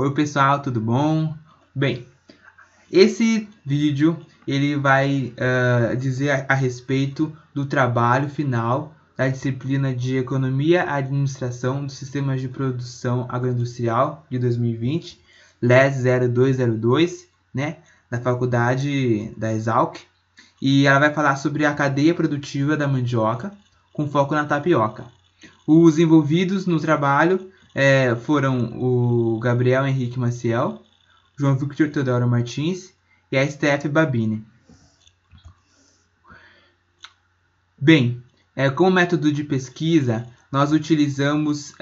Oi pessoal, tudo bom? Bem, esse vídeo ele vai dizer a respeito do trabalho final da disciplina de Economia e Administração dos Sistemas de Produção Agroindustrial de 2020, LES 0202, né, da Faculdade da Exalc, e ela vai falar sobre a cadeia produtiva da mandioca, com foco na tapioca. Os envolvidos no trabalho foram o Gabriel Henrique Maciel, João Victor Teodoro Martins e a Steph Babini. Bem, como método de pesquisa, nós utilizamos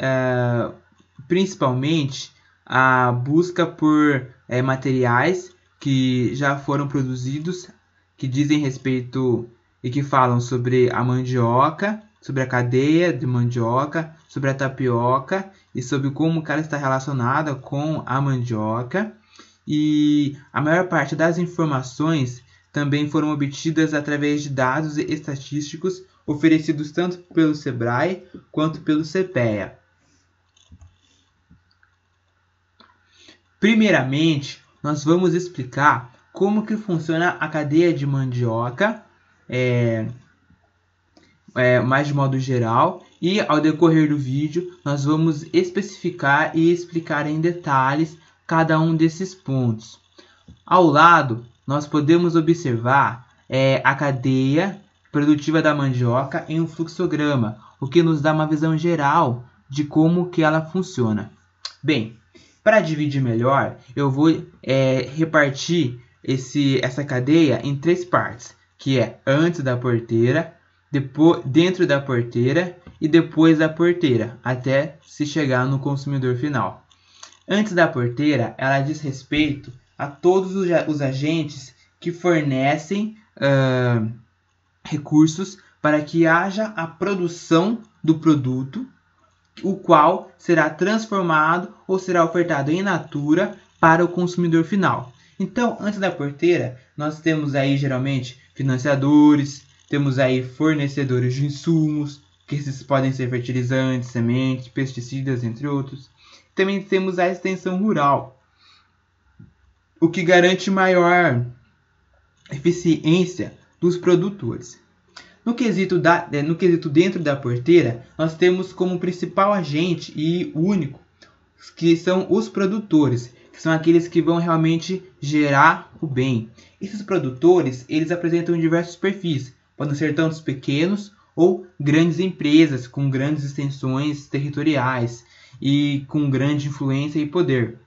principalmente a busca por materiais que já foram produzidos, que dizem respeito e que falam sobre a mandioca, sobre a cadeia de mandioca, sobre a tapioca e sobre como ela está relacionada com a mandioca. E a maior parte das informações também foram obtidas através de dados estatísticos oferecidos tanto pelo SEBRAE quanto pelo CPEA. Primeiramente, nós vamos explicar como que funciona a cadeia de mandioca, mais de modo geral, e ao decorrer do vídeo nós vamos especificar e explicar em detalhes cada um desses pontos. Ao lado, nós podemos observar a cadeia produtiva da mandioca em um fluxograma, o que nos dá uma visão geral de como que ela funciona. Bem, para dividir melhor, eu vou repartir essa cadeia em três partes, que é antes da porteira, depois, dentro da porteira e depois da porteira, até se chegar no consumidor final. Antes da porteira, ela diz respeito a todos os agentes que fornecem recursos para que haja a produção do produto, o qual será transformado ou será ofertado in natura para o consumidor final. Então, antes da porteira, nós temos aí geralmente financiadores, temos aí fornecedores de insumos, que esses podem ser fertilizantes, sementes, pesticidas, entre outros. Também temos a extensão rural, o que garante maior eficiência dos produtores. No quesito dentro da porteira, nós temos como principal agente e único, que são os produtores, que são aqueles que vão realmente gerar o bem. Esses produtores, eles apresentam diversos perfis, podem ser tanto pequenos ou grandes empresas com grandes extensões territoriais e com grande influência e poder.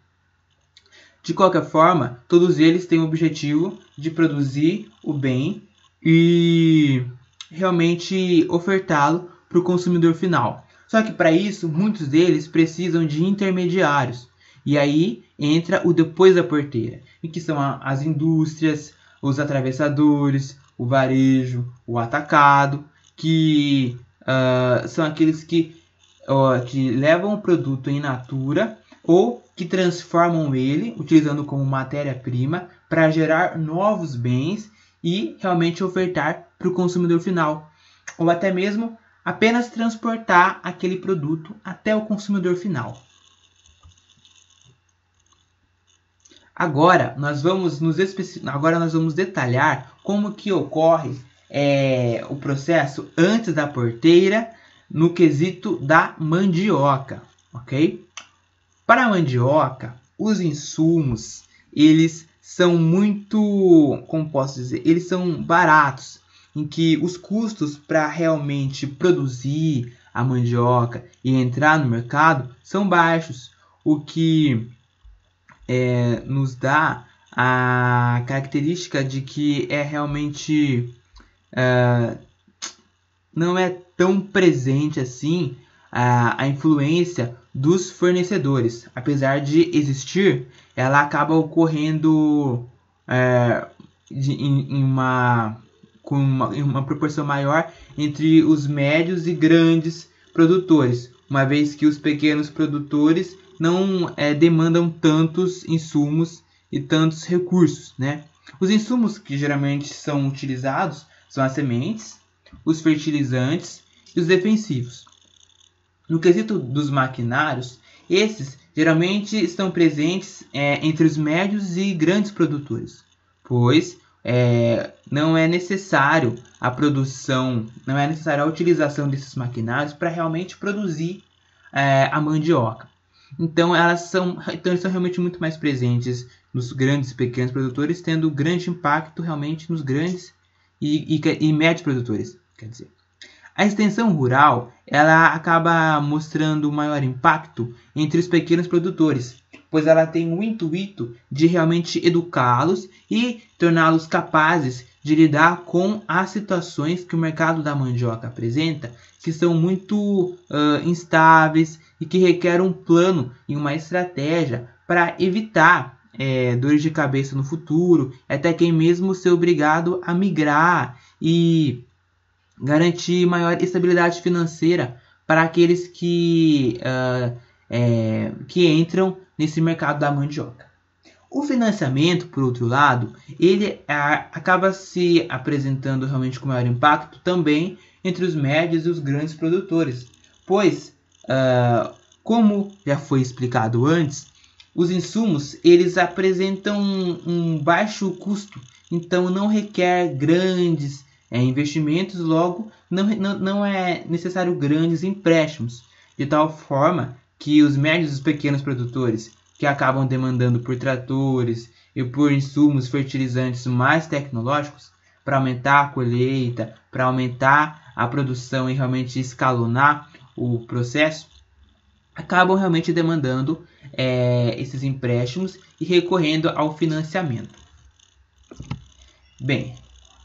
De qualquer forma, todos eles têm o objetivo de produzir o bem e realmente ofertá-lo para o consumidor final. Só que para isso, muitos deles precisam de intermediários. E aí entra o depois da porteira, em que são as indústrias, os atravessadores, o varejo, o atacado, que são aqueles que levam o produto in natura ou que transformam ele, utilizando como matéria-prima, para gerar novos bens e realmente ofertar para o consumidor final. Ou até mesmo apenas transportar aquele produto até o consumidor final. Agora nós vamos detalhar como que ocorre o processo antes da porteira no quesito da mandioca, ok? Para a mandioca, os insumos, eles são muito, como posso dizer, eles são baratos, em que os custos para realmente produzir a mandioca e entrar no mercado são baixos, o que nos dá a característica de que realmente não é tão presente assim a influência dos fornecedores. Apesar de existir, ela acaba ocorrendo em uma proporção maior entre os médios e grandes produtores, uma vez que os pequenos produtores não demandam tantos insumos e tantos recursos, né? Os insumos que geralmente são utilizados são as sementes, os fertilizantes e os defensivos. No quesito dos maquinários, esses geralmente estão presentes entre os médios e grandes produtores, pois não é necessário a produção, não é necessária a utilização desses maquinários para realmente produzir a mandioca. Então eles são realmente muito mais presentes nos grandes e pequenos produtores, tendo grande impacto realmente nos grandes e médios produtores. Quer dizer, a extensão rural ela acaba mostrando maior impacto entre os pequenos produtores, pois ela tem o intuito de realmente educá-los e torná-los capazes de lidar com as situações que o mercado da mandioca apresenta, que são muito instáveis e que requerem um plano e uma estratégia para evitar dores de cabeça no futuro, até quem mesmo ser obrigado a migrar e garantir maior estabilidade financeira para aqueles que entram nesse mercado da mandioca. O financiamento, por outro lado, ele acaba se apresentando realmente com maior impacto também entre os médios e os grandes produtores, pois, como já foi explicado antes, os insumos eles apresentam um baixo custo, então não requer grandes investimentos, logo não é necessário grandes empréstimos, de tal forma que os médios e os pequenos produtores que acabam demandando por tratores e por insumos fertilizantes mais tecnológicos para aumentar a colheita, para aumentar a produção e realmente escalonar o processo, acabam realmente demandando esses empréstimos e recorrendo ao financiamento. Bem,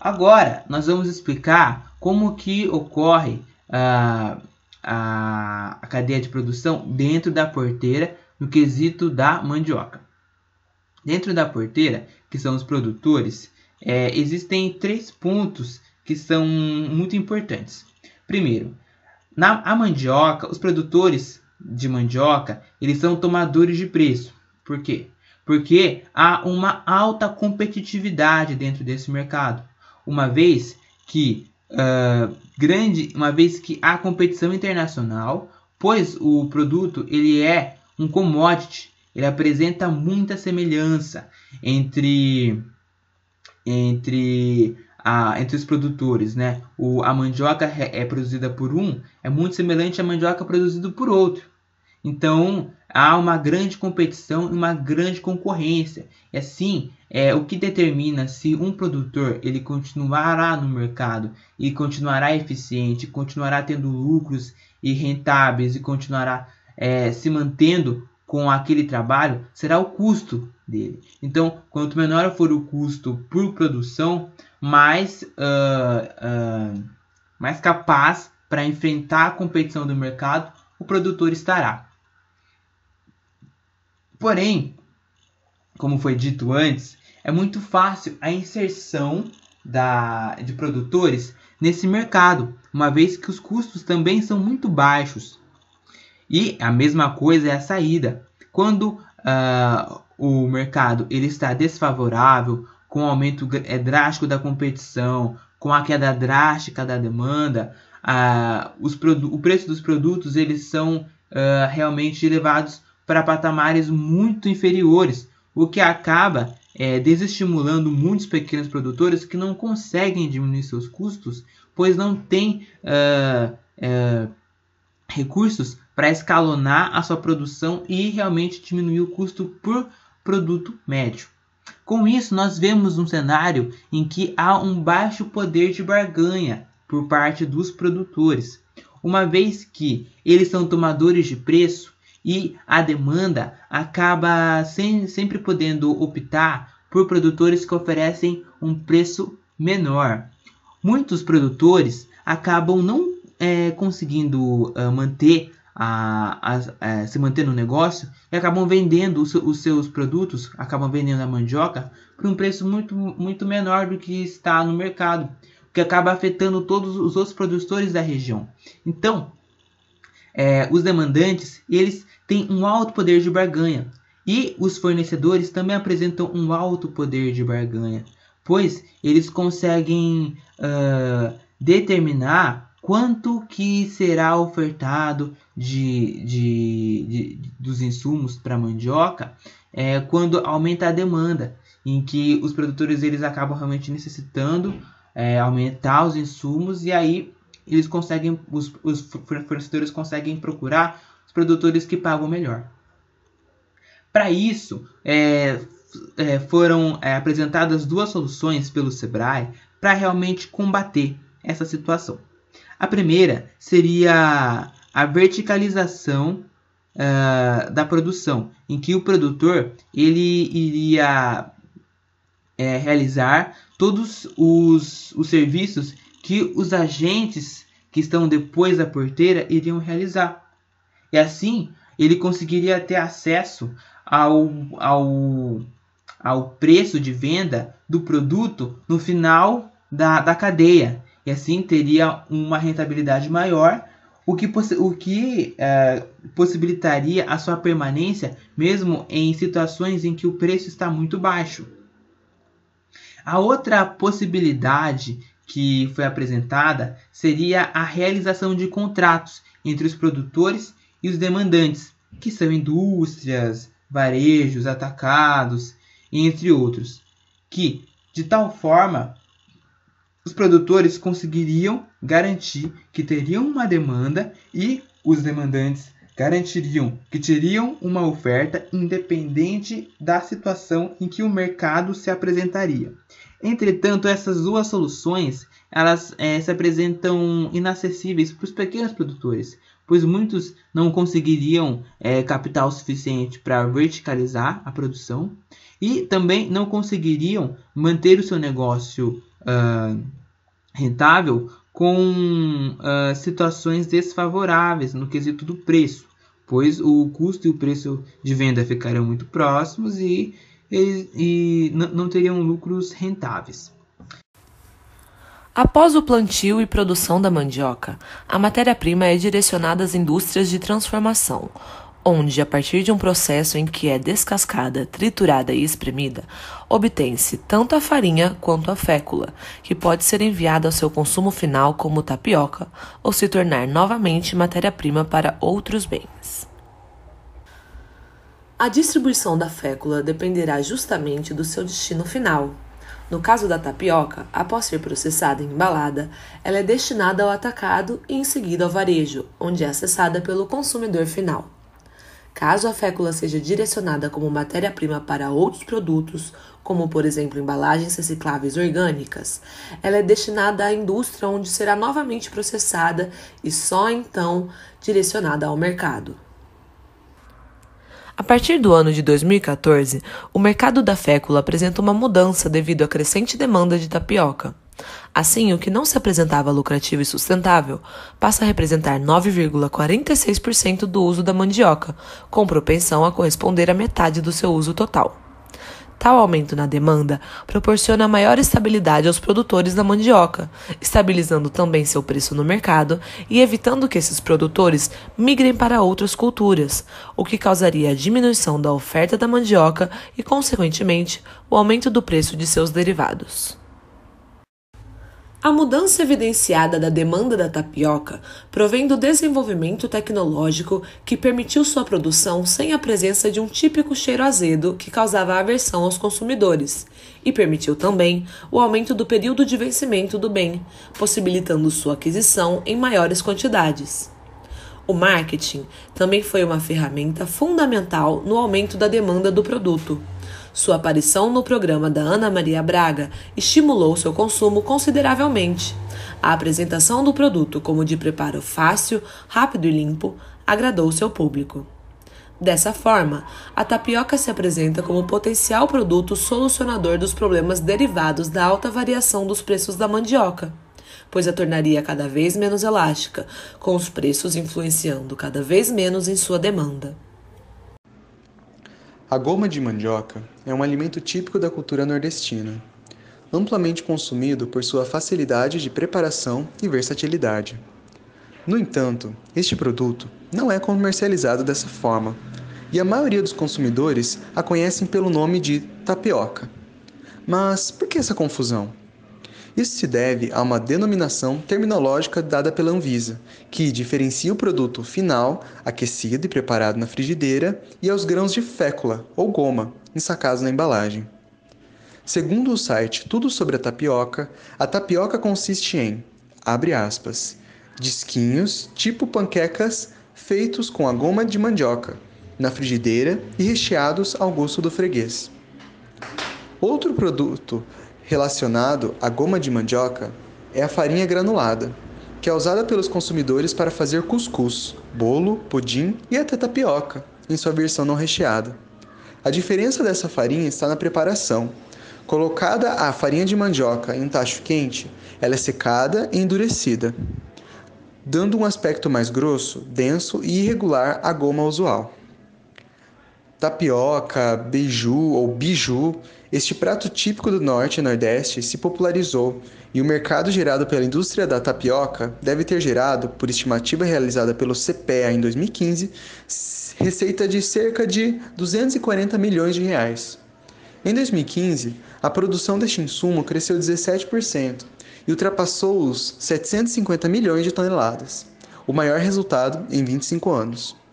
agora nós vamos explicar como que ocorre a cadeia de produção dentro da porteira no quesito da mandioca. Dentro da porteira, que são os produtores, existem 3 pontos que são muito importantes. Primeiro, a mandioca, os produtores de mandioca, eles são tomadores de preço. Por quê? Porque há uma alta competitividade dentro desse mercado, uma vez que há competição internacional, pois o produto ele é um commodity, ele apresenta muita semelhança entre os produtores, né? A mandioca é produzida por um, é muito semelhante à mandioca produzida por outro. Então, há uma grande competição e uma grande concorrência. E assim, o que determina se um produtor ele continuará no mercado e continuará eficiente, continuará tendo lucros e rentáveis e continuará se mantendo com aquele trabalho, será o custo dele. Então, quanto menor for o custo por produção, mais capaz para enfrentar a competição do mercado o produtor estará. Porém, como foi dito antes, é muito fácil a inserção de produtores nesse mercado, uma vez que os custos também são muito baixos. E a mesma coisa é a saída. Quando o mercado ele está desfavorável, com o aumento drástico da competição, com a queda drástica da demanda, o preço dos produtos eles são realmente elevados para patamares muito inferiores, o que acaba desestimulando muitos pequenos produtores que não conseguem diminuir seus custos, pois não têm recursos para escalonar a sua produção e realmente diminuir o custo por produto médio. Com isso, nós vemos um cenário em que há um baixo poder de barganha por parte dos produtores, uma vez que eles são tomadores de preço e a demanda acaba sempre podendo optar por produtores que oferecem um preço menor. Muitos produtores acabam não conseguindo se manter no negócio e acabam vendendo os seus produtos, acabam vendendo a mandioca por um preço muito, muito menor do que está no mercado, o que acaba afetando todos os outros produtores da região. Então, os demandantes eles têm um alto poder de barganha e os fornecedores também apresentam um alto poder de barganha, pois eles conseguem determinar quanto que será ofertado dos insumos para a mandioca quando aumenta a demanda, em que os produtores eles acabam realmente necessitando aumentar os insumos, e aí eles conseguem, os fornecedores conseguem procurar os produtores que pagam melhor. Para isso, foram apresentadas duas soluções pelo Sebrae para realmente combater essa situação. A primeira seria a verticalização da produção, em que o produtor ele iria realizar todos os serviços que os agentes que estão depois da porteira iriam realizar. E assim ele conseguiria ter acesso ao preço de venda do produto no final da cadeia. E assim teria uma rentabilidade maior, o que possibilitaria a sua permanência mesmo em situações em que o preço está muito baixo. A outra possibilidade que foi apresentada seria a realização de contratos entre os produtores e os demandantes, que são indústrias, varejos, atacados, entre outros, que de tal forma os produtores conseguiriam garantir que teriam uma demanda e os demandantes garantiriam que teriam uma oferta independente da situação em que o mercado se apresentaria. Entretanto, essas duas soluções elas se apresentam inacessíveis para os pequenos produtores, pois muitos não conseguiriam capital suficiente para verticalizar a produção e também não conseguiriam manter o seu negócio rentável com situações desfavoráveis no quesito do preço, pois o custo e o preço de venda ficariam muito próximos e não teriam lucros rentáveis. Após o plantio e produção da mandioca, a matéria-prima é direcionada às indústrias de transformação, onde, a partir de um processo em que é descascada, triturada e espremida, obtém-se tanto a farinha quanto a fécula, que pode ser enviada ao seu consumo final como tapioca ou se tornar novamente matéria-prima para outros bens. A distribuição da fécula dependerá justamente do seu destino final. No caso da tapioca, após ser processada e embalada, ela é destinada ao atacado e em seguida ao varejo, onde é acessada pelo consumidor final. Caso a fécula seja direcionada como matéria-prima para outros produtos, como por exemplo embalagens recicláveis orgânicas, ela é destinada à indústria onde será novamente processada e só então direcionada ao mercado. A partir do ano de 2014, o mercado da fécula apresenta uma mudança devido à crescente demanda de tapioca. Assim, o que não se apresentava lucrativo e sustentável passa a representar 9,46% do uso da mandioca, com propensão a corresponder à metade do seu uso total. Tal aumento na demanda proporciona maior estabilidade aos produtores da mandioca, estabilizando também seu preço no mercado e evitando que esses produtores migrem para outras culturas, o que causaria a diminuição da oferta da mandioca e, consequentemente, o aumento do preço de seus derivados. A mudança evidenciada da demanda da tapioca provém do desenvolvimento tecnológico que permitiu sua produção sem a presença de um típico cheiro azedo que causava aversão aos consumidores, e permitiu também o aumento do período de vencimento do bem, possibilitando sua aquisição em maiores quantidades. O marketing também foi uma ferramenta fundamental no aumento da demanda do produto. Sua aparição no programa da Ana Maria Braga estimulou seu consumo consideravelmente. A apresentação do produto como de preparo fácil, rápido e limpo agradou seu público. Dessa forma, a tapioca se apresenta como potencial produto solucionador dos problemas derivados da alta variação dos preços da mandioca, pois a tornaria cada vez menos elástica, com os preços influenciando cada vez menos em sua demanda. A goma de mandioca é um alimento típico da cultura nordestina, amplamente consumido por sua facilidade de preparação e versatilidade. No entanto, este produto não é comercializado dessa forma, e a maioria dos consumidores a conhecem pelo nome de tapioca. Mas por que essa confusão? Isso se deve a uma denominação terminológica dada pela Anvisa, que diferencia o produto final, aquecido e preparado na frigideira, e aos grãos de fécula, ou goma, ensacados na embalagem. Segundo o site Tudo sobre a tapioca consiste em, abre aspas, disquinhos tipo panquecas feitos com a goma de mandioca, na frigideira e recheados ao gosto do freguês. Outro produto relacionado à goma de mandioca é a farinha granulada, que é usada pelos consumidores para fazer cuscuz, bolo, pudim e até tapioca, em sua versão não recheada. A diferença dessa farinha está na preparação. Colocada a farinha de mandioca em um tacho quente, ela é secada e endurecida, dando um aspecto mais grosso, denso e irregular à goma usual. Tapioca, beiju ou biju, este prato típico do Norte e Nordeste se popularizou e o mercado gerado pela indústria da tapioca deve ter gerado, por estimativa realizada pelo CPEA em 2015, receita de cerca de 240 milhões de reais. Em 2015, a produção deste insumo cresceu 17% e ultrapassou os 750 milhões de toneladas, o maior resultado em 25 anos.